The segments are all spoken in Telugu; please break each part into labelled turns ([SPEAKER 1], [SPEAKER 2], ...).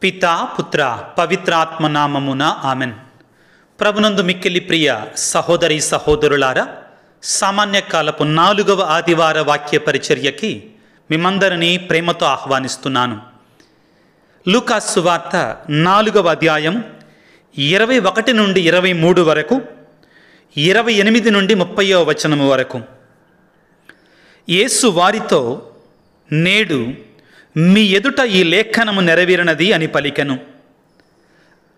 [SPEAKER 1] పితా పుత్ర పవిత్రాత్మ నామమున ఆమెన్. ప్రభునందు మిక్కిలి ప్రియ సహోదరి సహోదరులారా, సామాన్య కాలపు 4వ ఆదివార వాక్య పరిచర్యకి మిమ్మందరినీ ప్రేమతో ఆహ్వానిస్తున్నాను. లూకాసు సువార్త 4వ అధ్యాయం 21 నుండి 23 వరకు, 28 నుండి 30వ వచనము వరకు. యేసు వారితో, నేడు మీ ఎదుట ఈ లేఖనము నెరవేరినది అని పలికెను.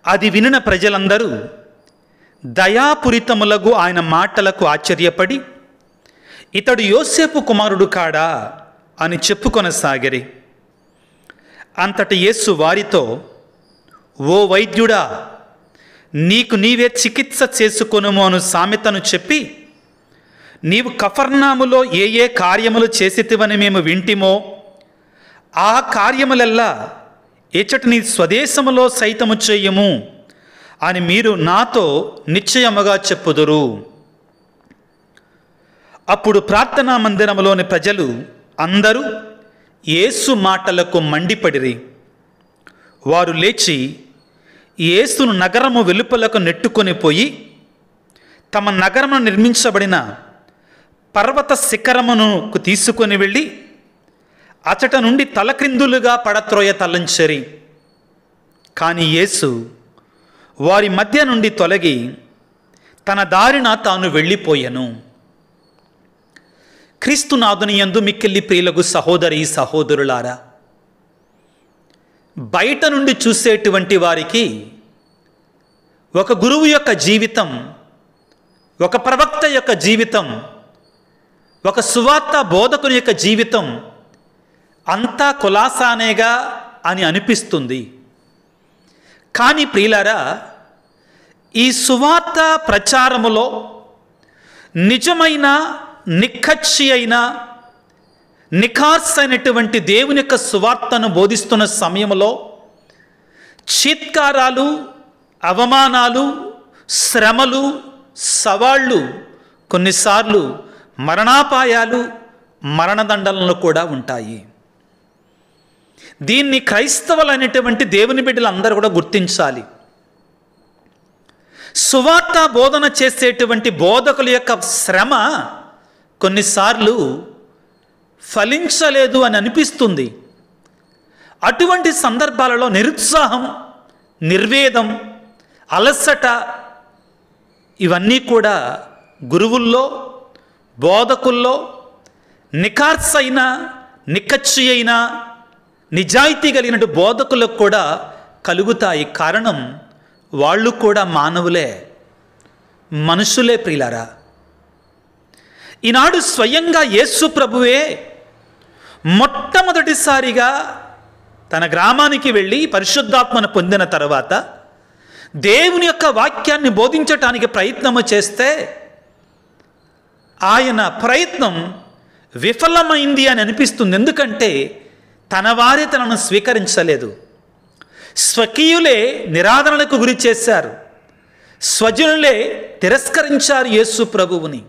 [SPEAKER 1] అది వినిన ప్రజలందరూ దయాపూరితములగు ఆయన మాటలకు ఆశ్చర్యపడి, ఇతడు యోసేపు కుమారుడు కాడా అని చెప్పుకొనసాగిరి. అంతట యేసు వారితో, ఓ వైద్యుడా, నీకు నీవే చికిత్స చేసుకొనుము అను సామెతను చెప్పి, నీవు కఫర్నాములో ఏ ఏ కార్యములు చేసితివని మేము వింటిమో ఆ కార్యములెల్లా ఇచ్చట నీ స్వదేశములో సైతము చెయ్యము అని మీరు నాతో నిశ్చయముగా చెప్పుదురు. అప్పుడు ప్రార్థనా మందిరములోని ప్రజలు అందరూ యేసు మాటలకు మండిపడిరి. వారు లేచి యేసును నగరము వెలుపలకు నెట్టుకొని పోయి తమ నగరమును నిర్మించబడిన పర్వత శిఖరమునకు తీసుకొని వెళ్ళి అచట నుండి తలక్రిందులుగా పడత్రోయ తలంచరి. కానీ యేసు వారి మధ్య నుండి తొలగి తన దారిన తాను వెళ్ళిపోయెను. క్రీస్తునాథుని యందు మిక్కిలి ప్రియులకు సహోదరి సహోదరులారా, బయట నుండి చూసేటువంటి వారికి ఒక గురువు యొక్క జీవితం, ఒక ప్రవక్త యొక్క జీవితం, ఒక సువార్త బోధకుని యొక్క జీవితం అంతా కులాసానేగా అని అనిపిస్తుంది. కానీ ప్రియులారా, ఈ సువార్త ప్రచారములో నిజమైన నిక్కచ్చి అయిన నిఖార్సైనటువంటి దేవుని యొక్క సువార్తను బోధిస్తున్న సమయంలో చీత్కారాలు, అవమానాలు, శ్రమలు, సవాళ్ళు, కొన్నిసార్లు మరణాపాయాలు, మరణదండనలు కూడా ఉంటాయి. దీన్ని క్రైస్తవులైనటువంటి దేవుని బిడ్డలు అందరూ కూడా గుర్తించాలి. సువార్త బోధన చేసేటువంటి బోధకుల యొక్క శ్రమ కొన్నిసార్లు ఫలించలేదు అని అనిపిస్తుంది. అటువంటి సందర్భాలలో నిరుత్సాహం, నిర్వేదం, అలసట ఇవన్నీ కూడా గురువుల్లో, బోధకుల్లో నిఖార్సైన, నిక్కచ్చి అయిన, నిజాయితీ కలిగిన బోధకులకు కూడా కలుగుతాయి. కారణం, వాళ్ళు కూడా మానవులే, మనుషులే ప్రియులారా. ఈనాడు స్వయంగా యేసు ప్రభువే మొట్టమొదటిసారిగా తన గ్రామానికి వెళ్ళి పరిశుద్ధాత్మను పొందిన తర్వాత దేవుని యొక్క వాక్యాన్ని బోధించటానికి ప్రయత్నము చేస్తే ఆయన ప్రయత్నం విఫలమైంది అని అనిపిస్తుంది. ఎందుకంటే తన వారే తనను స్వీకరించలేదు. స్వకీయులే నిరాదరణకు గురి చేశారు. స్వజనులే తిరస్కరించారు యేసు ప్రభువుని.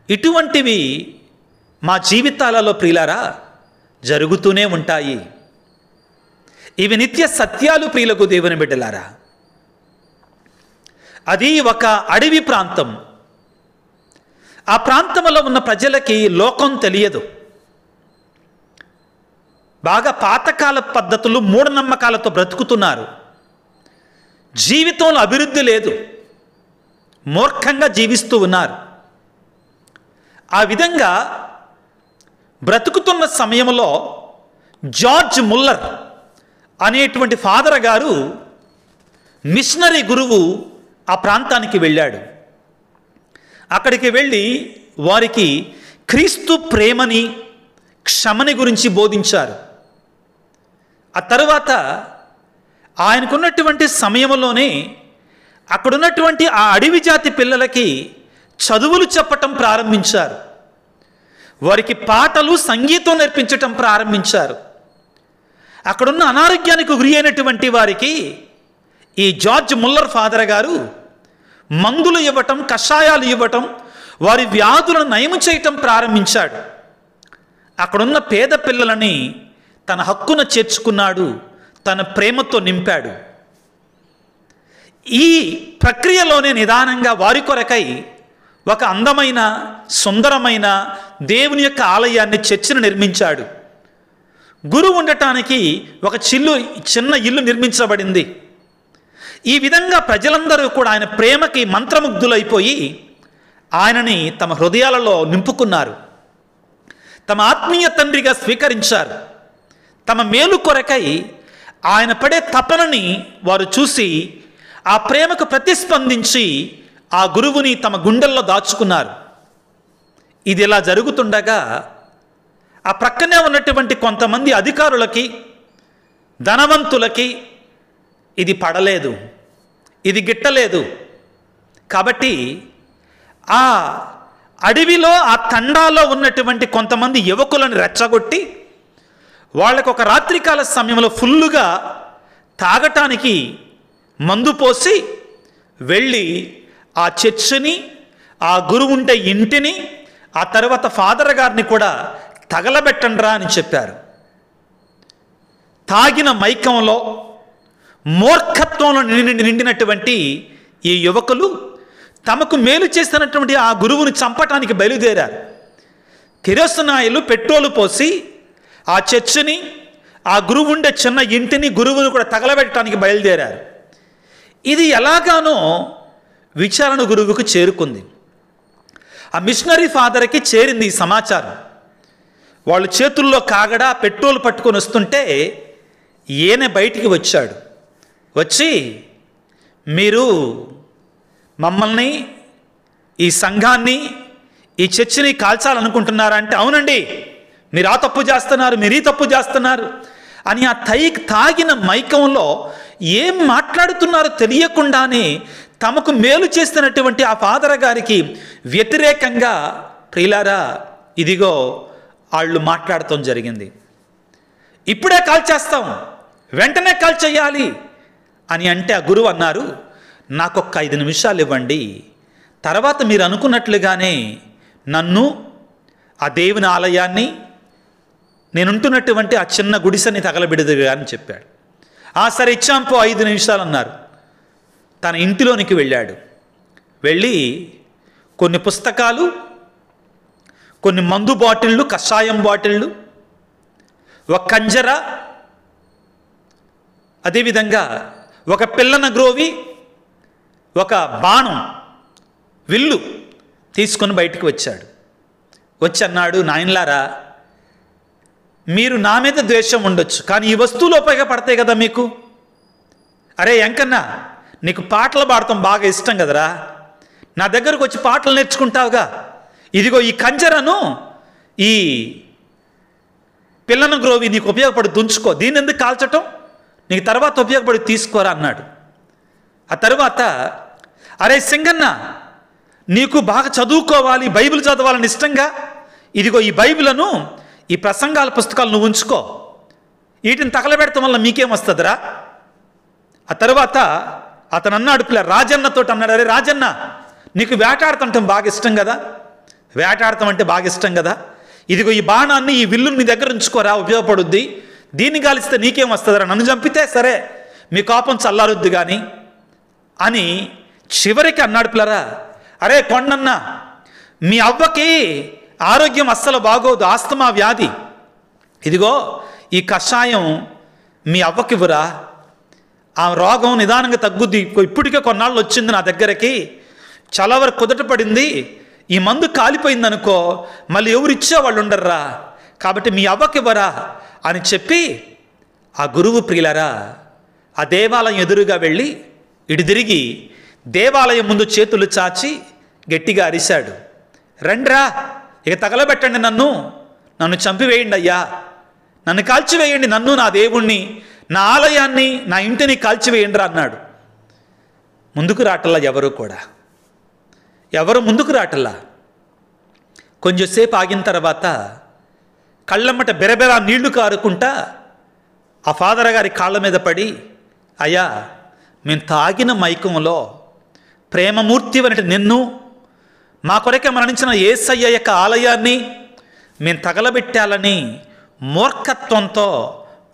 [SPEAKER 1] ఇటువంటివి మా జీవితాలలో ప్రియులారా జరుగుతూనే ఉంటాయి. ఇవి నిత్య సత్యాలు ప్రియులకు దేవుని బిడ్డలారా. అది ఒక అడవి ప్రాంతం. ఆ ప్రాంతంలో ఉన్న ప్రజలకి లోకం తెలియదు. బాగా పాతకాల పద్ధతులు, మూఢనమ్మకాలతో బ్రతుకుతున్నారు. జీవితంలో అభివృద్ధి లేదు, మూర్ఖంగా జీవిస్తూ ఉన్నారు. ఆ విధంగా బ్రతుకుతున్న సమయంలో జార్జ్ ముల్లర్ అనేటువంటి ఫాదర్ గారు, మిషనరీ గురువు, ఆ ప్రాంతానికి వెళ్ళాడు. అక్కడికి వెళ్ళి వారికి క్రీస్తు ప్రేమని, క్షమని గురించి బోధించారు. ఆ తర్వాత ఆయనకున్నటువంటి సమయంలోనే అక్కడున్నటువంటి ఆ అడవి జాతి పిల్లలకి చదువులు చెప్పటం ప్రారంభించారు. వారికి పాటలు, సంగీతం నేర్పించటం ప్రారంభించారు. అక్కడున్న అనారోగ్యానికి గురి అయినటువంటి వారికి ఈ జార్జ్ ముల్లర్ ఫాదర్ గారు మందులు ఇవ్వటం, కషాయాలు ఇవ్వటం, వారి వ్యాధులను నయము చేయటం ప్రారంభించాడు. అక్కడున్న పేద పిల్లలని తన హక్కున చేర్చుకున్నాడు, తన ప్రేమతో నింపాడు. ఈ ప్రక్రియలోనే నిదానంగా వారి కొరకై ఒక అందమైన సుందరమైన దేవుని యొక్క ఆలయాన్ని, చర్చిని నిర్మించాడు. గురువు ఉండటానికి ఒక చిన్న ఇల్లు నిర్మించబడింది. ఈ విధంగా ప్రజలందరూ కూడా ఆయన ప్రేమకి మంత్రముగ్ధులైపోయి ఆయనని తమ హృదయాలలో నింపుకున్నారు. తమ ఆత్మీయ తండ్రిగా స్వీకరించారు. తమ మేలు కొరకై ఆయన పడే తపనని వారు చూసి ఆ ప్రేమకు ప్రతిస్పందించి ఆ గురువుని తమ గుండెల్లో దాచుకున్నారు. ఇది ఇలా జరుగుతుండగా ఆ ప్రక్కనే ఉన్నటువంటి కొంతమంది అధికారులకి, ధనవంతులకి ఇది పడలేదు, ఇది గిట్టలేదు. కాబట్టి ఆ అడవిలో, ఆ తండాలో ఉన్నటువంటి కొంతమంది యువకులను రెచ్చగొట్టి వాళ్ళకు ఒక రాత్రికాల సమయంలో ఫుల్లుగా తాగటానికి మందు పోసి వెళ్ళి ఆ చర్చిని, ఆ గురువు ఉండే ఇంటిని, ఆ తర్వాత ఫాదర్ గారిని కూడా తగలబెట్టండ్రా అని చెప్పారు. తాగిన మైకంలో, మూర్ఖత్వంలో నిండినటువంటి ఈ యువకులు తమకు మేలు చేస్తున్నటువంటి ఆ గురువుని చంపటానికి బయలుదేరారు. కిరోసినాయిలు, పెట్రోలు పోసి ఆ చర్చిని, ఆ గురువు ఉండే చిన్న ఇంటిని, గురువుని కూడా తగలబెట్టడానికి బయలుదేరారు. ఇది ఎలాగానో విచారణ గురువుకు చేరుకుంది. ఆ మిషనరీ ఫాదర్కి చేరింది ఈ సమాచారం. వాళ్ళు చేతుల్లో కాగడా, పెట్రోల్ పట్టుకొని వస్తుంటే ఈయన బయటికి వచ్చాడు. వచ్చి, మీరు మమ్మల్ని, ఈ సంఘాన్ని, ఈ చర్చిని కాల్చాలనుకుంటున్నారా అంటే, అవునండి, మీరు ఆ తప్పు చేస్తున్నారు, మీరు ఈ తప్పు చేస్తున్నారు అని ఆ తాగిన మైకంలో ఏం మాట్లాడుతున్నారో తెలియకుండానే తమకు మేలు చేస్తున్నటువంటి ఆ ఫాదర్ గారికి వ్యతిరేకంగా, ప్రియులారా, ఇదిగో వాళ్ళు మాట్లాడటం జరిగింది. ఇప్పుడే కాల్చేస్తాం, వెంటనే కాల్చేయాలి అని అంటే ఆ గురువు అన్నారు, నాకు ఒక్క 5 నిమిషాలు ఇవ్వండి, తర్వాత మీరు అనుకున్నట్లుగానే నన్ను, ఆ దేవుని ఆలయాన్ని, నేనుంటున్నటువంటి ఆ చిన్న గుడిసెని తగలబెడదుగా అని చెప్పాడు. సరే ఇచ్చాంపో 5 నిమిషాలు అన్నారు. తన ఇంటిలోనికి వెళ్ళాడు. వెళ్ళి కొన్ని పుస్తకాలు, కొన్ని మందు బాటిళ్ళు, కషాయం బాటిళ్ళు, ఒక కంజర, అదేవిధంగా ఒక పిల్లన గ్రోవి, ఒక బాణం, విల్లు తీసుకొని బయటికి వచ్చాడు. వచ్చి అన్నాడు, నాయనలారా, మీరు నా మీద ద్వేషం ఉండొచ్చు, కానీ ఈ వస్తువులు ఉపయోగపడతాయి కదా మీకు. అరే ఎంకన్నా, నీకు పాటలు పాడటం బాగా ఇష్టం కదరా, నా దగ్గరకు వచ్చి పాటలు నేర్చుకుంటావుగా, ఇదిగో ఈ కంజరను, ఈ పిల్లన గ్రోవి నీకు ఉపయోగపడి తుంచుకో, దీన్ని ఎందుకు కాల్చటం, నీకు తర్వాత ఉపయోగపడి తీసుకోరా అన్నాడు. ఆ తర్వాత, అరే సింగన్న, నీకు బాగా చదువుకోవాలి, బైబిల్ చదవాలని ఇష్టంగా, ఇదిగో ఈ బైబిలను, ఈ ప్రసంగాల పుస్తకాలు నువ్వు ఉంచుకో, వీటిని తగలబెడతాం వల్ల మీకేం వస్తుందిరా. ఆ తర్వాత అతను అన్నాడు, రాజన్నతో అన్నాడు, అరే రాజన్న, నీకు వేటాడటం బాగా ఇష్టం కదా, వేటాడటం అంటే బాగా ఇష్టం కదా, ఇదిగో ఈ బాణాన్ని, ఈ విల్లుని నీ దగ్గర ఉంచుకోరా, ఉపయోగపడుద్ది, దీన్ని కాలిస్తే నీకేం వస్తుందిరా, నన్ను చంపితే సరే మీ కోపం చల్లారుద్ది కానీ అని చివరికి అన్నాడు. పిల్లరా, అరే కొండన్న, మీ అవ్వకి ఆరోగ్యం అస్సలు బాగోదు, ఆస్తమా వ్యాధి, ఇదిగో ఈ కషాయం మీ అవ్వకివ్వరా, ఆ రోగం నిదానంగా తగ్గుద్ది, ఇప్పటికే కొన్నాళ్ళు వచ్చింది నా దగ్గరకి, చాలా వరకు కుదట పడింది, ఈ మందు కాలిపోయింది అనుకో మళ్ళీ ఎవరు ఇచ్చేవాళ్ళు ఉండర్రా, కాబట్టి మీ అవ్వకివ్వరా అని చెప్పి ఆ గురువు, ప్రియులరా, ఆ దేవాలయం ఎదురుగా వెళ్ళి ఇటు తిరిగి దేవాలయం ముందు చేతులు చాచి గట్టిగా అరిశాడు, రండ్రా, ఇక తగలబెట్టండి, నన్ను చంపివేయండి అయ్యా, నన్ను కాల్చివేయండి, నన్ను, నా దేవుణ్ణి, నా ఆలయాన్ని, నా ఇంటిని కాల్చివేయండి రా అన్నాడు. ముందుకు రాటల్లా ఎవరు ముందుకు రాటల్లా. కొంచెంసేపు ఆగిన తర్వాత కళ్ళమ్మట బెరబెరా నీళ్లు కారుకుంటా ఆ ఫాదర్ గారి కాళ్ళ మీద పడి, అయ్యా, మేము తాగిన మైకంలో ప్రేమమూర్తి వంటి నిన్ను, మా కొరకే మరణించిన యేసయ్య యొక్క ఆలయాన్ని మేము తగలబెట్టాలని మూర్ఖత్వంతో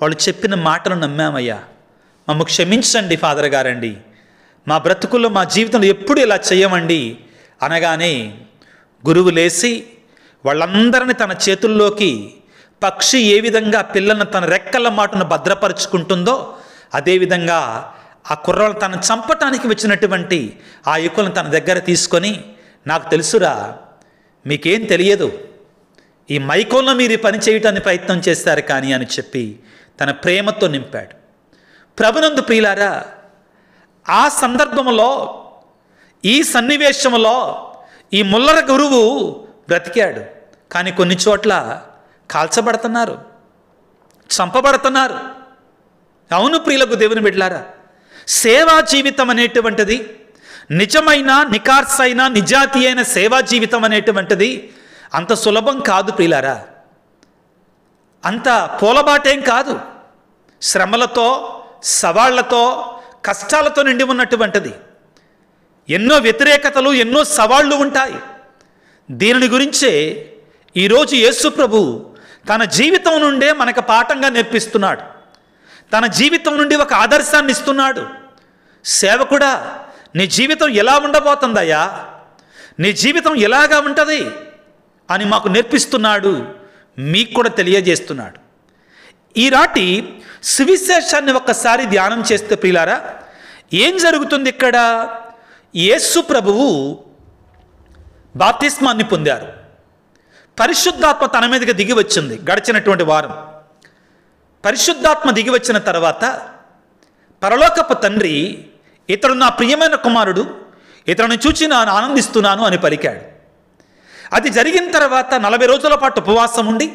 [SPEAKER 1] వాళ్ళు చెప్పిన మాటలు నమ్మామయ్యా, మమ్మ క్షమించండి ఫాదర్ గారండి, మా బ్రతుకుల్లో మా జీవితంలో ఎప్పుడు ఇలా చేయమండి అనగానే గురువు లేచి వాళ్ళందరినీ తన చేతుల్లోకి పక్షి ఏ విధంగా పిల్లలను తన రెక్కల మాటను భద్రపరుచుకుంటుందో అదేవిధంగా ఆ కుర్రలు తను చంపటానికి వచ్చినటువంటి ఆ యువకులను తన దగ్గర తీసుకొని, నాకు తెలుసురా, మీకేం తెలియదు, ఈ మైకోల్లో మీరు పని చేయటానికి ప్రయత్నం చేస్తారు కానీ అని చెప్పి తన ప్రేమతో నింపాడు. ప్రభునందు ప్రియులారా, ఆ సందర్భంలో ఈ సన్నివేశంలో ఈ ముల్లర గురువు బ్రతికాడు. కానీ కొన్ని చోట్ల కాల్చబడుతున్నారు, చంపబడుతున్నారు. అవును ప్రియులకు దేవుని బిడ్డలారా, సేవా జీవితం అనేటువంటిది, నిజమైన నికార్సైన నిజాతి అయిన సేవా జీవితం అనేటువంటిది అంత సులభం కాదు ప్రియులారా, అంత పూలబాటేం కాదు. శ్రమలతో, సవాళ్లతో, కష్టాలతో నిండి ఉన్నటువంటిది. ఎన్నో వ్యతిరేకతలు, ఎన్నో సవాళ్లు ఉంటాయి. దీనిని గురించే ఈరోజు యేసు ప్రభు తన జీవితం నుండే మనకు పాఠంగా నేర్పిస్తున్నాడు. తన జీవితం నుండి ఒక ఆదర్శాన్ని ఇస్తున్నాడు. సేవకుడా, నీ జీవితం ఎలా ఉండబోతుందయ్యా, నీ జీవితం ఎలాగా ఉంటుంది అని మాకు నేర్పిస్తున్నాడు, మీకు కూడా తెలియజేస్తున్నాడు. ఈనాటి సువిశేషాన్ని ఒక్కసారి ధ్యానం చేస్తే ప్రియులారా, ఏం జరుగుతుంది ఇక్కడ? యేసు ప్రభువు బాప్తిస్మాన్ని పొందారు. పరిశుద్ధాత్మ తన మీదకి దిగి వచ్చింది గడిచినటువంటి వారం. పరిశుద్ధాత్మ దిగి వచ్చిన తర్వాత పరలోకపు తండ్రి, ఇతడు నా ప్రియమైన కుమారుడు, ఇతడిని చూచి నేను ఆనందిస్తున్నాను అని పలికాడు. అది జరిగిన తర్వాత 40 రోజుల పాటు ఉపవాసం ఉండి,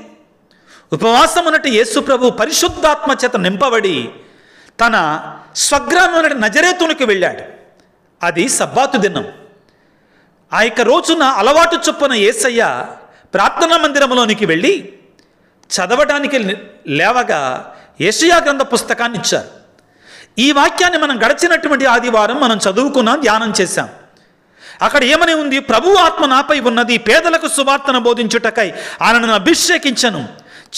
[SPEAKER 1] ఉపవాసం ఉన్నట్టు యేసు ప్రభు పరిశుద్ధాత్మ చేత నింపబడి తన స్వగ్రామం నజరేతునికి వెళ్ళాడు. అది సబ్బాతు దినం. ఆ యొక్క రోజున అలవాటు చొప్పున యేసయ్య ప్రార్థనా మందిరంలోనికి వెళ్ళి చదవడానికి లేవగా యెషయా గ్రంథ పుస్తకాన్ని ఇచ్చారు. ఈ వాక్యాన్ని మనం గడిచినటువంటి ఆదివారం మనం చదువుకున్నాం, ధ్యానం చేశాం. అక్కడ ఏమని ఉంది? ప్రభు ఆత్మ నాపై ఉన్నది, పేదలకు సువార్తను బోధించుటకై ఆయనను అభిషేకించను,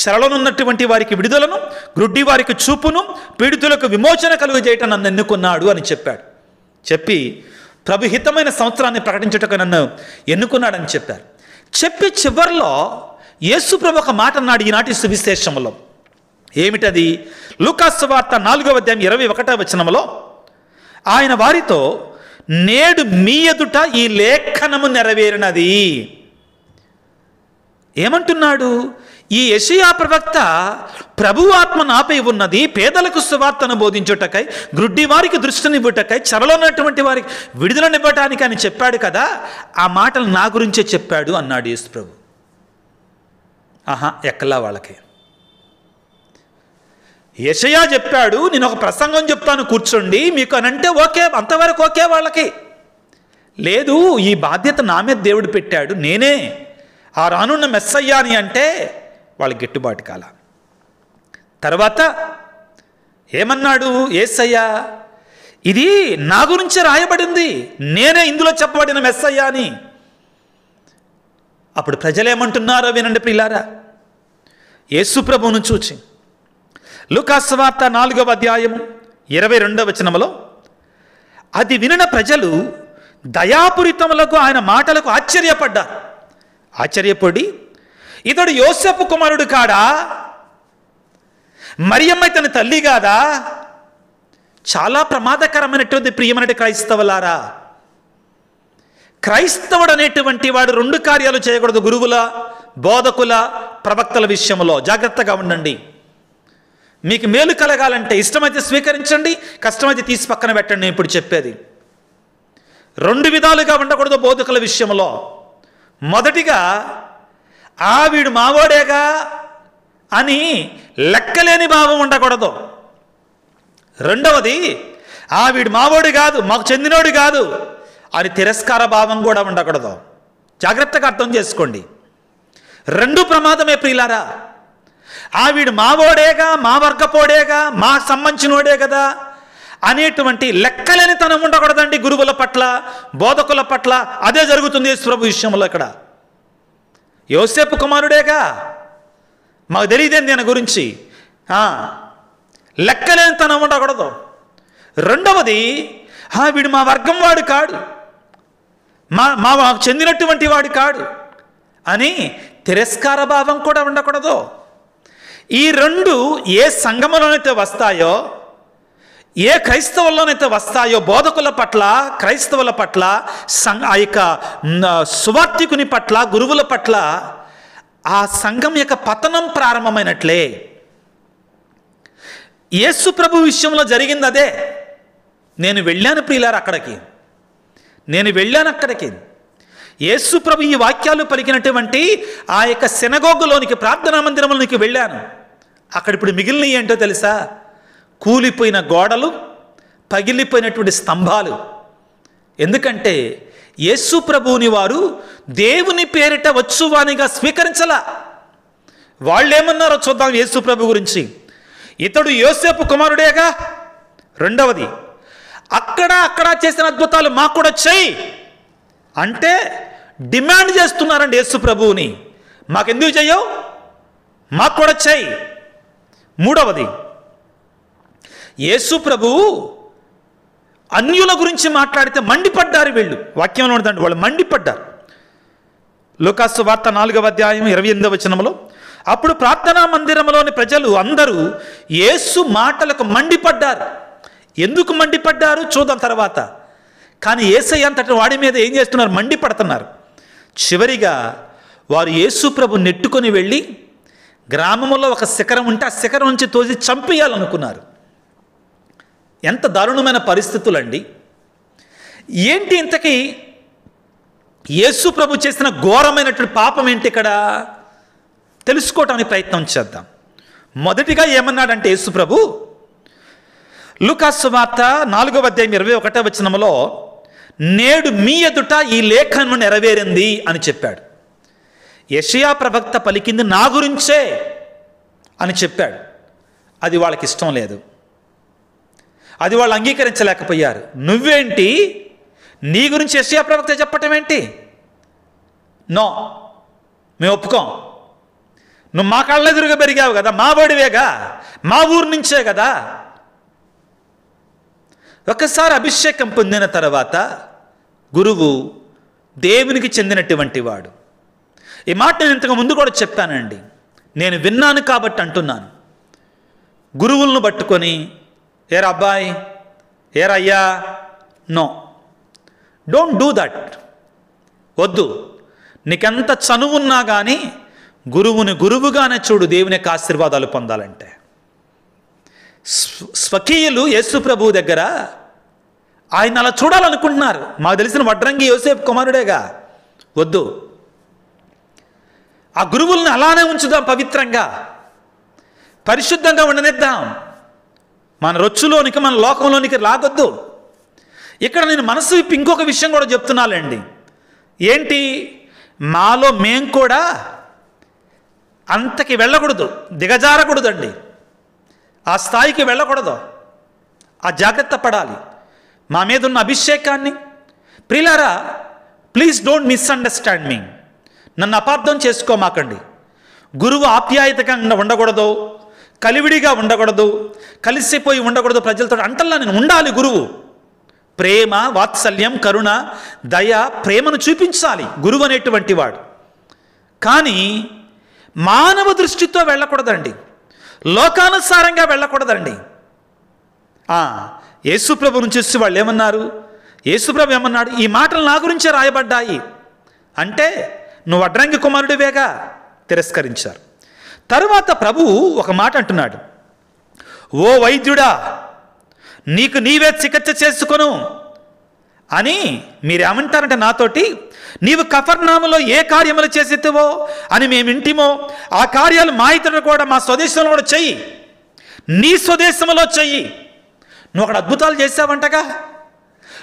[SPEAKER 1] చెరలోనున్నటువంటి వారికి విడుదలను, గ్రుడ్డి వారికి చూపును, పీడితులకు విమోచన కలుగజేయటం నన్ను ఎన్నుకున్నాడు అని చెప్పాడు. చెప్పి ప్రభు హితమైన సంవత్సరాన్ని ప్రకటించుటకు నన్ను ఎన్నుకున్నాడని చెప్పారు. చెప్పి చివరిలో యేసు ప్రభు ఒక మాట అన్నాడు ఈనాటి సువిశేషంలో. ఏమిటది? లూకాసు వార్త 4వ అధ్యాయం 21వ వచనంలో ఆయన వారితో, నేడు మీ ఎదుట ఈ లేఖనము నెరవేరినది. ఏమంటున్నాడు? ఈ యెషయా ప్రవక్త ప్రభు ఆత్మ నాపై ఉన్నది, పేదలకు సువార్తను బోధించుటకై, గ్రుడ్డి వారికి దృష్టినివ్వుటకై, చెరలో ఉన్నటువంటి వారికి విడుదలనివ్వటానికి అని చెప్పాడు కదా, ఆ మాటలు నా గురించే చెప్పాడు అన్నాడు యేసు ప్రభు. ఎక్కలా వాళ్ళకి. యెషయా చెప్పాడు, నేను ఒక ప్రసంగం చెప్తాను కూర్చోండి మీకు అని అంటే ఓకే, అంతవరకు ఓకే వాళ్ళకి. లేదు, ఈ బాధ్యత నా మీద దేవుడు పెట్టాడు, నేనే ఆ రానున్న మెస్సయ్యా అని అంటే వాళ్ళకి గిట్టుబాటు కాల. తర్వాత ఏమన్నాడు యేసయ్య? ఇది నా గురించే రాయబడింది, నేనే ఇందులో చెప్పబడిన మెస్సయ్యా అని. అప్పుడు ప్రజలేమంటున్నారో వినండి ప్రియులారా. యేసు ప్రభువును చూచి లూకాసు వార్త 4వ అధ్యాయం 22వ వచనములో, అది వినిన ప్రజలు దయాపూరితములకు ఆయన మాటలకు ఆశ్చర్యపడ్డారు. ఆశ్చర్యపడి, ఇతడు యోసేపు కుమారుడు కాడా? మరియమ్మ తన తల్లి కాదా? చాలా ప్రమాదకరమైనటువంటి ప్రియమైన క్రైస్తవులారా, క్రైస్తవుడు అనేటువంటి వాడు 2 కార్యాలు చేయకూడదు. గురువుల, బోధకుల, ప్రవక్తల విషయంలో జాగ్రత్తగా ఉండండి. మీకు మేలు కలగాలంటే ఇష్టమైతే స్వీకరించండి, కష్టమైతే తీసి పక్కన పెట్టండి. నేను ఇప్పుడు చెప్పేది 2 విధాలుగా ఉండకూడదు బోధకుల విషయంలో. మొదటిగా, వీడు మావోడేగా అని లెక్కలేని భావం ఉండకూడదు. రెండవది, వీడు మావోడు కాదు, మాకు చెందినోడు కాదు అని తిరస్కార భావం కూడా ఉండకూడదు. జాగ్రత్తగా అర్థం చేసుకోండి. 2 ప్రమాదమే ప్రియులారా. వీడు మావోడేగా, మా వర్గపోడేగా, మా సంబంధించినోడే కదా అనేటువంటి లెక్కలేనితనం ఉండకూడదండి గురువుల పట్ల, బోధకుల పట్ల. అదే జరుగుతుంది యేసు ప్రభు విషయంలో. ఇక్కడ యోసేపు కుమారుడేగా, మాకు తెలియదేంది ఆయన గురించి, లెక్కలేనితనం ఉండకూడదు. రెండవది, వీడు మా వర్గం వాడు కాడు, మాకు చెందినటువంటి వాడు కాడు అని తిరస్కార భావం కూడా ఉండకూడదు. ఈ రెండు ఏ సంఘములోనైతే వస్తాయో, ఏ క్రైస్తవుల్లోనైతే వస్తాయో, బోధకుల పట్ల, క్రైస్తవుల పట్ల, ఆ యొక్క సువార్తికుని పట్ల, గురువుల పట్ల, ఆ సంఘం యొక్క పతనం ప్రారంభమైనట్లే. యేసు ప్రభు విషయంలో జరిగింది అదే. నేను వెళ్ళాను ప్రియులారా అక్కడికి, అక్కడికి. యేసు ప్రభు ఈ వాక్యాలు పలికినటువంటి ఆ యొక్క సినగోగులోనికి, ప్రార్థనా మందిరంలోనికి వెళ్ళాను. అక్కడ ఇప్పుడు మిగిలినవి ఏంటో తెలుసా? కూలిపోయిన గోడలు, పగిలిపోయినటువంటి స్తంభాలు. ఎందుకంటే యేసు ప్రభువుని వారు దేవుని పేరిట వచ్చువానిగా స్వీకరించలా. వాళ్ళేమన్నారో చూద్దాం యేసు ప్రభు గురించి. ఇతడు యోసేపు కుమారుడేగా. రెండవది, అక్కడ చేసిన అద్భుతాలు మాకు కూడా చెయ్యి అంటే డిమాండ్ చేస్తున్నారండి యేసు ప్రభువుని. మాకెందుకు చెయ్యవు, మాకు కూడా చెయ్యి. మూడవది, యేసు ప్రభువు అన్యుల గురించి మాట్లాడితే మండిపడ్డారు వీళ్ళు. వాక్యంలో ఉంటుందండి, వాళ్ళు మండిపడ్డారు. లూకాసు వార్త 4వ అధ్యాయం 28వ వచనంలో, అప్పుడు ప్రార్థనా మందిరంలోని ప్రజలు అందరూ యేసు మాటలకు మండిపడ్డారు. ఎందుకు మండిపడ్డారు చూద్దాం తర్వాత. కానీ యేసయ్య అంతటి వాడి మీద ఏం చేస్తున్నారు? మండిపడుతున్నారు. చివరిగా వారు యేసు ప్రభు నెట్టుకొని వెళ్ళి గ్రామంలో ఒక శిఖరం ఉంటే ఆ శిఖరం నుంచి తోసి చంపేయాలనుకున్నారు. ఎంత దారుణమైన పరిస్థితులండి. ఏంటి ఇంతకీ యేసు ప్రభు చేసిన ఘోరమైనటువంటి పాపం ఏంటి ఇక్కడ తెలుసుకోవటానికి ప్రయత్నం చేద్దాం. మొదటిగా ఏమన్నాడంటే యేసు ప్రభు, లూకాసు వార్త 4వ అధ్యాయం 21వ వచనంలో, నేడు మీ ఎదుట ఈ లేఖను నెరవేరింది అని చెప్పాడు. యెషయా ప్రవక్త పలికింది నా గురించే అని చెప్పాడు. అది వాళ్ళకి ఇష్టం లేదు, అది వాళ్ళు అంగీకరించలేకపోయారు. నువ్వేంటి నీ గురించి యెషయా ప్రవక్త చెప్పటం ఏంటి? నో, మేము ఒప్పుకోం. నువ్వు మా కళ్ళెదురుగా పెరిగావు కదా, మా వాడివేగా, మా ఊరు నుంచే కదా. ఒకసారి అభిషేకం పొందిన తర్వాత గురువు దేవునికి చెందినటువంటి వాడు. ఈ మాట నేను ఇంతకు ముందు కూడా చెప్పానండి. నేను విన్నాను కాబట్టి అంటున్నాను. గురువులను పట్టుకొని ఏరా అబ్బాయి, ఏరా అయ్యా, నో, డోంట్ డూ దట్. వద్దు. నీకెంత చనువున్నా కానీ గురువుని గురువుగానే చూడు దేవుని యొక్క ఆశీర్వాదాలు పొందాలంటే. స్వకీయులు యేసు ప్రభువు దగ్గర ఆయన అలా చూడాలనుకుంటున్నారు. మాకు తెలిసిన వడ్రంగి యోసేపు కుమారుడేగా. వద్దు, ఆ గురువుల్ని అలానే ఉంచుదాం, పవిత్రంగా పరిశుద్ధంగా ఉండనిద్దాం. మన రొచ్చులోనికి, మన లోకంలోనికి లాగొద్దు. ఇక్కడ నేను మనసు విప్పి ఇంకొక విషయం కూడా చెప్తున్నానండి. ఏంటి? మాలో మేం కూడా అంతకి వెళ్ళకూడదు, దిగజారకూడదండి. ఆ స్థాయికి వెళ్ళకూడదు. ఆ జాగ్రత్త పడాలి. మా మీద ఉన్న అభిషేకాన్ని, ప్రియులారా, ప్లీజ్ డోంట్ మిస్అండర్స్టాండ్ మీ. నన్ను అపార్థం చేసుకోమాకండి. గురువు ఆప్యాయతగా ఉండకూడదు, కలివిడిగా ఉండకూడదు, కలిసిపోయి ఉండకూడదు ప్రజలతో అంటల్లా నేను ఉండాలి. గురువు ప్రేమ, వాత్సల్యం, కరుణ, దయ, ప్రేమను చూపించాలి గురువు అనేటువంటి వాడు. కానీ మానవ దృష్టితో వెళ్ళకూడదండి, లోకానుసారంగా వెళ్ళకూడదండి. యేసుప్రభుని చూసి వాళ్ళు ఏమన్నారు? యేసుప్రభు ఏమన్నాడు? ఈ మాటలు నా గురించే రాయబడ్డాయి అంటే నువ్వు వడ్రంగి కుమారుడివేగా. తిరస్కరించారు. తరువాత ప్రభువు ఒక మాట అంటున్నాడు, ఓ వైద్యుడా, నీకు నీవే చికిత్స చేసుకొను అని. మీరేమంటారంటే నాతోటి, నీవు కఫర్నాములో ఏ కార్యములు చేసేవో అని మేము వింటిమో ఆ కార్యాలు మా ఇతరులు కూడా మా స్వదేశంలో కూడా చెయ్యి, నీ స్వదేశంలో చెయ్యి. నువ్వు అక్కడ అద్భుతాలు చేసావంటగా,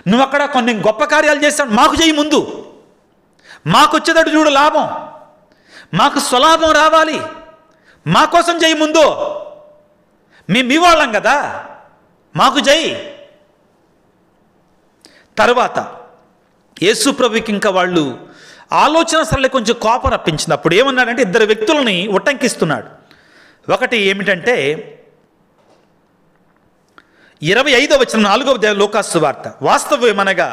[SPEAKER 1] నువ్వు అక్కడ కొన్ని గొప్ప కార్యాలు చేసావు, మాకు చెయ్యి ముందు. మాకు వచ్చేటట్టు చూడు లాభం, మాకు స్వలాభం రావాలి, మా కోసం చెయ్యి ముందు. మేము మీ వాళ్ళం కదా, మాకు చెయ్యి. తర్వాత యేసు ప్రభుకి ఇంకా వాళ్ళు ఆలోచన సరళి కొంచెం కోపం రప్పించింది. అప్పుడు ఏమన్నాడంటే, ఇద్దరు వ్యక్తులని ఉటంకిస్తున్నాడు. ఒకటి ఏమిటంటే, 25వ వచనం 4వ లూకాసు వార్త. వాస్తవమనగా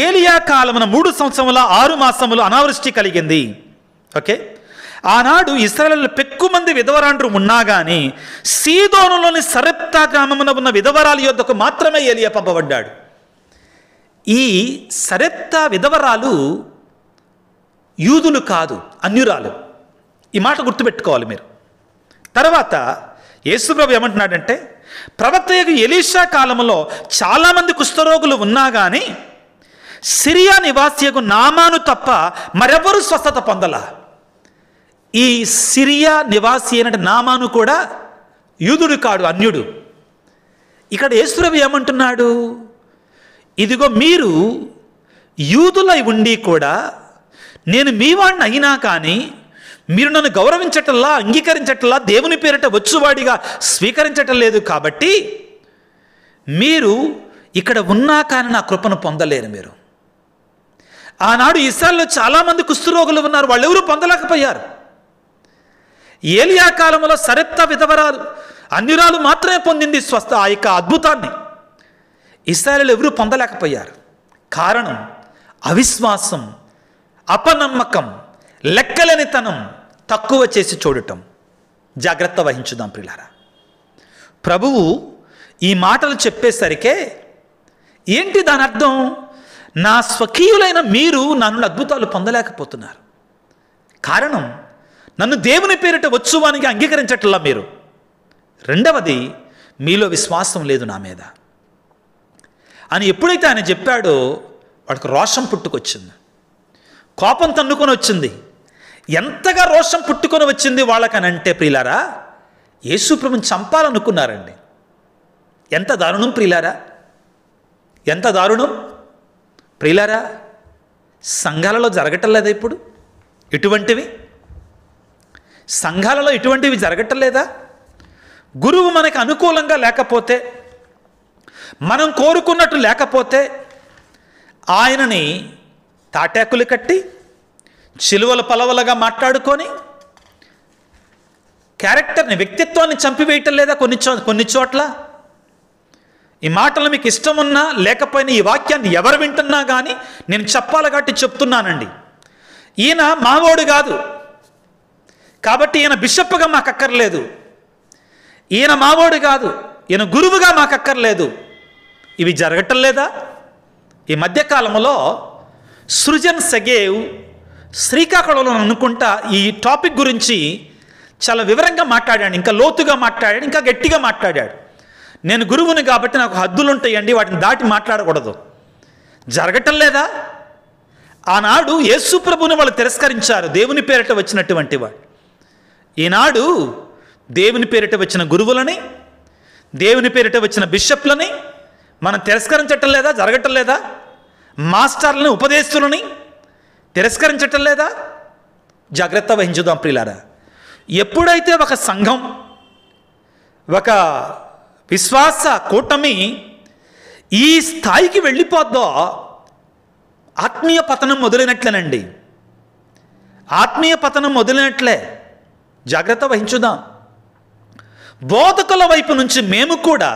[SPEAKER 1] ఏలియా కాలమున 3 సంవత్సరముల 6 మాసములు అనావృష్టి కలిగింది. ఓకే, ఆనాడు ఇశ్రాయేలులో పెక్కుమంది విధవరాండ్రు ఉన్నా కానీ సీదోనులోని సరెప్తా గ్రామమున ఉన్న విధవరాలి యొద్దకు మాత్రమే ఏలియా పంపబడ్డాడు. ఈ సరెప్తా విధవరాలు యూదులు కాదు, అన్యురాలు. ఈ మాట గుర్తుపెట్టుకోవాలి మీరు. తర్వాత యేసుప్రభు ఏమంటున్నాడంటే, ప్రవక్త ఎలీషా కాలంలో చాలామంది కుష్ఠరోగులు ఉన్నా కానీ సిరియా నివాసియకు నామాను తప్ప మరెవరూ స్వస్థత పొందల. ఈ సిరియా నివాసి అయిన నామాను కూడా యూదుడు కాడు, అన్యుడు. ఇక్కడ యేసుప్రభు ఏమంటున్నాడు, ఇదిగో మీరు యూదులై ఉండి కూడా నేను మీ వాడిని అయినా కానీ మీరు నన్ను గౌరవించటల్లా, అంగీకరించటల్లా, దేవుని పేరిట వచ్చువాడిగా స్వీకరించటం లేదు. కాబట్టి మీరు ఇక్కడ ఉన్నా కానీ నా కృపను పొందలేరు. మీరు ఆనాడు ఇశ్రాయేలులో చాలామంది కుష్ఠరోగులు ఉన్నారు, వాళ్ళెవరూ పొందలేకపోయారు. ఏలియా కాలంలో సరెప్తా విధవరాలు అన్యురాలు మాత్రమే పొందింది స్వస్థ ఆ యొక్క అద్భుతాన్ని. ఇశ్రాయేలులో ఎవరూ పొందలేకపోయారు. కారణం అవిశ్వాసం, అపనమ్మకం, లెక్కలేనితనం, తక్కువ చేసి చూడటం. జాగ్రత్త వహించుదాం ప్రియులారా. ప్రభువు ఈ మాటలు చెప్పేసరికే ఏంటి దాని అర్థం? నా స్వకీయులైన మీరు నన్ను అద్భుతాలు పొందలేకపోతున్నారు. కారణం నన్ను దేవుని పేరిట వచ్చువానికి అంగీకరించట్లా మీరు. రెండవది, మీలో విశ్వాసం లేదు నా మీద అని ఎప్పుడైతే ఆయన చెప్పాడో వాడికి రోషం పుట్టుకొచ్చింది, కోపం తన్నుకొని వచ్చింది. ఎంతగా రోషం పుట్టుకొని వచ్చింది వాళ్ళకనంటే ప్రియులారా, యేసుప్రభుని చంపాలనుకున్నారండి. ఎంత దారుణం ప్రియులారా, ఎంత దారుణం ప్రియులారా. సంఘాలలో జరగటం లేదా ఇప్పుడు ఇటువంటివి? సంఘాలలో ఇటువంటివి జరగటం లేదా? గురువు మనకు అనుకూలంగా లేకపోతే, మనం కోరుకున్నట్టు లేకపోతే ఆయనని తాటాకులు కట్టి చిలువల పలవలుగా మాట్లాడుకొని క్యారెక్టర్ని, వ్యక్తిత్వాన్ని చంపివేయటం లేదా కొన్ని చోట్ల? ఈ మాటలు మీకు ఇష్టం ఉన్నా లేకపోయినా ఈ వాక్యాన్ని ఎవరు వింటున్నా కానీ నేను చెప్పాలి కాబట్టి చెప్తున్నానండి. ఈయన మావోడు కాదు కాబట్టి ఈయన బిషప్గా మాకు అక్కర్లేదు, ఈయన మావోడు కాదు, ఈయన గురువుగా మాకు అక్కర్లేదు. ఇవి జరగటం లేదా? ఈ మధ్యకాలంలో సృజన్ సెగేవ్ శ్రీకాకుళంలో అనుకుంటా ఈ టాపిక్ గురించి చాలా వివరంగా మాట్లాడాడు, ఇంకా లోతుగా మాట్లాడాడు, ఇంకా గట్టిగా మాట్లాడాడు. నేను గురువుని కాబట్టి నాకు హద్దులు ఉంటాయండి, వాటిని దాటి మాట్లాడకూడదు. జరగటం లేదా? ఆనాడు యేసు ప్రభువుని వాళ్ళు తిరస్కరించారు, దేవుని పేరిట వచ్చినటువంటి వాడు. ఈనాడు దేవుని పేరిట వచ్చిన గురువులని, దేవుని పేరిట వచ్చిన బిషప్లని మనం తిరస్కరించటం లేదా? జరగటం లేదా? మాస్టర్లని, ఉపదేశులని తిరస్కరించటం లేదా? జాగ్రత్త వహించుదాం ప్రియులారా. ఎప్పుడైతే ఒక సంఘం, ఒక విశ్వాస కూటమి ఈ స్థాయికి వెళ్ళిపోద్దో ఆత్మీయ పతనం మొదలైనట్లేనండి, ఆత్మీయ పతనం మొదలైనట్లే. జాగ్రత్త వహించుదాం. బోధకుల వైపు నుంచి మేము కూడా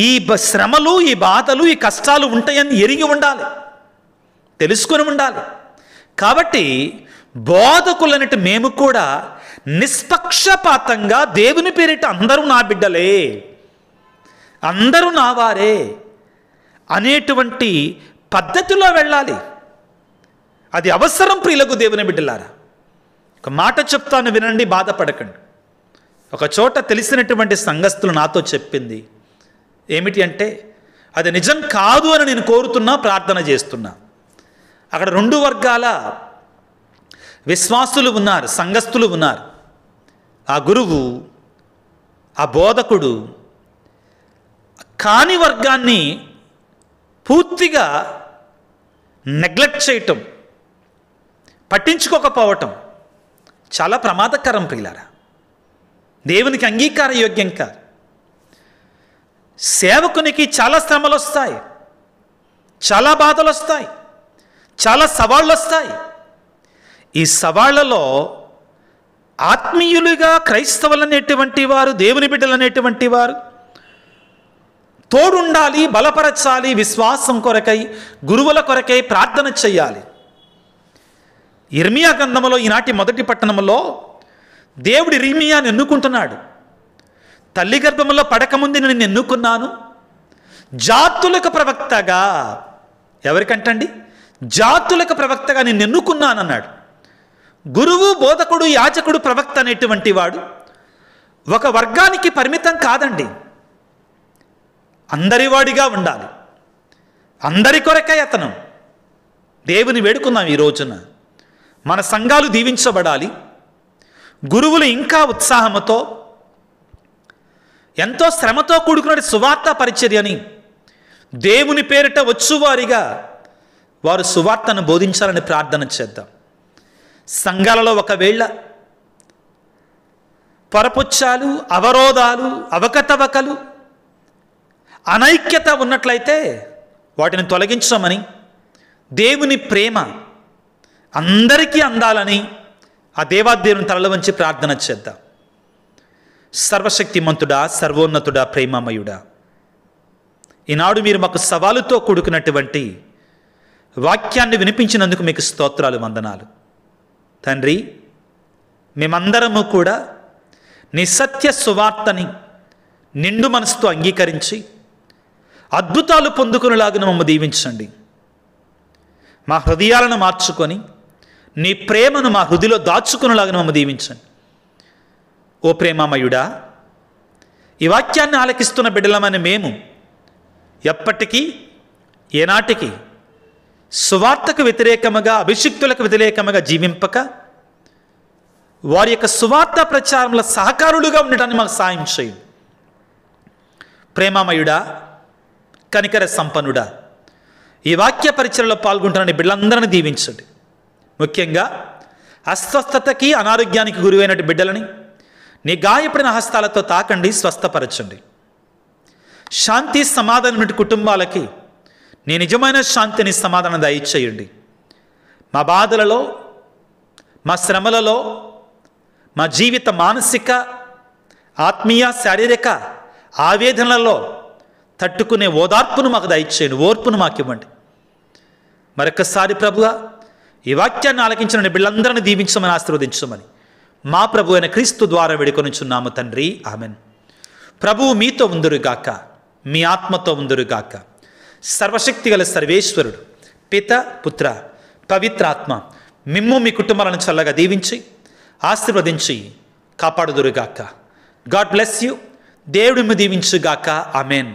[SPEAKER 1] ఈ శ్రమలు, ఈ బాధలు, ఈ కష్టాలు ఉంటాయని ఎరిగి ఉండాలి, తెలుసుకొని ఉండాలి. కాబట్టి బోధకులనట్టు మేము కూడా నిష్పక్షపాతంగా దేవుని పేరిట అందరూ నా బిడ్డలే, అందరూ నా వారే అనేటువంటి పద్ధతిలో వెళ్ళాలి. అది అవసరం ప్రియులకు దేవుని బిడ్డలారా. ఒక మాట చెప్తాను వినండి, బాధపడకండి. ఒక చోట తెలిసినటువంటి సంఘస్థులు నాతో చెప్పింది ఏమిటి అంటే, అది నిజం కాదు అని నేను కోరుతున్నా, ప్రార్థన చేస్తున్నా. అక్కడ 2 వర్గాల విశ్వాసులు ఉన్నారు, సంఘస్థులు ఉన్నారు. ఆ గురువు, ఆ బోధకుడు కాని వర్గాన్ని పూర్తిగా నెగ్లెక్ట్ చేయటం, పట్టించుకోకపోవటం చాలా ప్రమాదకరం ప్రియులారా. దేవునికి అంగీకార యోగ్యం కాదు. సేవకునికి చాలా శ్రమలు వస్తాయి, చాలా బాధలు వస్తాయి, చాలా సవాళ్ళు వస్తాయి. ఈ సవాళ్లలో ఆత్మీయులుగా క్రైస్తవులు అనేటువంటి వారు, దేవుని బిడ్డలు అనేటువంటి వారు తోడుండాలి, బలపరచాలి, విశ్వాసం కొరకై, గురువుల కొరకై ప్రార్థన చెయ్యాలి. ఇర్మియా గ్రంథంలో ఈనాటి మొదటి పట్టణంలో దేవుడు ఇర్మియాను ఎన్నుకుంటున్నాడు. తల్లి గర్భంలో పడకముందు నేను ఎన్నుకున్నాను, జాతులకు ప్రవక్తగా. ఎవరికంటండి? జాతులకు ప్రవక్తగా నేను ఎన్నుకున్నానన్నాడు. గురువు, బోధకుడు, యాజకుడు, ప్రవక్త అనేటువంటి వాడు ఒక వర్గానికి పరిమితం కాదండి. అందరివాడిగా ఉండాలి. అందరి కొరకై అతను. దేవుని వేడుకుందాం ఈ రోజున. మన సంఘాలు దీవించబడాలి. గురువులు ఇంకా ఉత్సాహంతో, ఎంతో శ్రమతో కూడుకున్న సువార్త పరిచర్యని దేవుని పేరిట వచ్చువారిగా వారు సువార్తను బోధించాలని ప్రార్థన చేద్దాం. సంఘాలలో ఒకవేళ పొరపుచ్చాలు, అవరోధాలు, అవకతవకలు, అనైక్యత ఉన్నట్లయితే వాటిని తొలగించమని, దేవుని ప్రేమ అందరికీ అందాలని ఆ దేవాదేవుని తలలో వంచి ప్రార్థన చేద్దాం. సర్వశక్తిమంతుడా, సర్వోన్నతుడా, ప్రేమమయుడా, ఈనాడు మీరు మాకు సవాలుతో కూడుకున్నటువంటి వాక్యాన్ని వినిపించినందుకు మీకు స్తోత్రాలు, వందనాలు. తండ్రి, మేమందరము కూడా నీ సత్య సువార్తని నిండు మనసుతో అంగీకరించి అద్భుతాలు పొందుకునేలాగా మమ్మల్ని దీవించండి. మా హృదయాలను మార్చుకొని నీ ప్రేమను మా హృదయలో దాచుకునేలాగా మమ్మల్ని దీవించండి. ఓ ప్రేమమయుడా, ఈ వాక్యాన్ని ఆలకిస్తున్న బిడ్డలమని మేము ఎప్పటికీ, ఏనాటికి సువార్తకు వ్యతిరేకముగా, అభిషిక్తులకు వ్యతిరేకముగా జీవింపక వారి యొక్క సువార్త ప్రచారంలో సహకారులుగా ఉండటానికి మాకు సాయం చేయండి. ప్రేమమయుడా, కనికర సంపన్నుడా, ఈ వాక్య పరిచయలో పాల్గొంటున్న బిడ్డలందరినీ దీవించండి. ముఖ్యంగా అస్వస్థతకి, అనారోగ్యానికి గురైనటువంటి బిడ్డలని నీ గాయపడిన హస్తాలతో తాకండి, స్వస్థపరచండి. శాంతి సమాధానం కుటుంబాలకి నీ నిజమైన శాంతిని, సమాధానం దయచేయండి. మా బాధలలో, మా శ్రమలలో, మా జీవిత మానసిక, ఆత్మీయ, శారీరక ఆవేదనలలో తట్టుకునే ఓదార్పును మాకు దయచేయండి, ఓర్పును మాకు ఇవ్వండి. మరొకసారి ప్రభువా, ఈ వాక్యాన్ని ఆలకించిన బిడ్డలందరినీ దీవించమని, ఆశీర్వదించమని మా ప్రభు అయిన క్రీస్తు ద్వారా వేడుకొనుచున్నాము తండ్రి, ఆమెన్. ప్రభువు మీతో ఉందురుగాక, మీ ఆత్మతో ఉందురుగాక. సర్వశక్తిగల సర్వేశ్వరుడు, పిత, పుత్ర, పవిత్రాత్మ మిమ్ము మీ కుటుంబాలను చల్లగా దీవించి ఆశీర్వదించి కాపాడుదురుగాక. God bless you. దేవుడు మిమ్ము దీవించుగాక. ఆమెన్.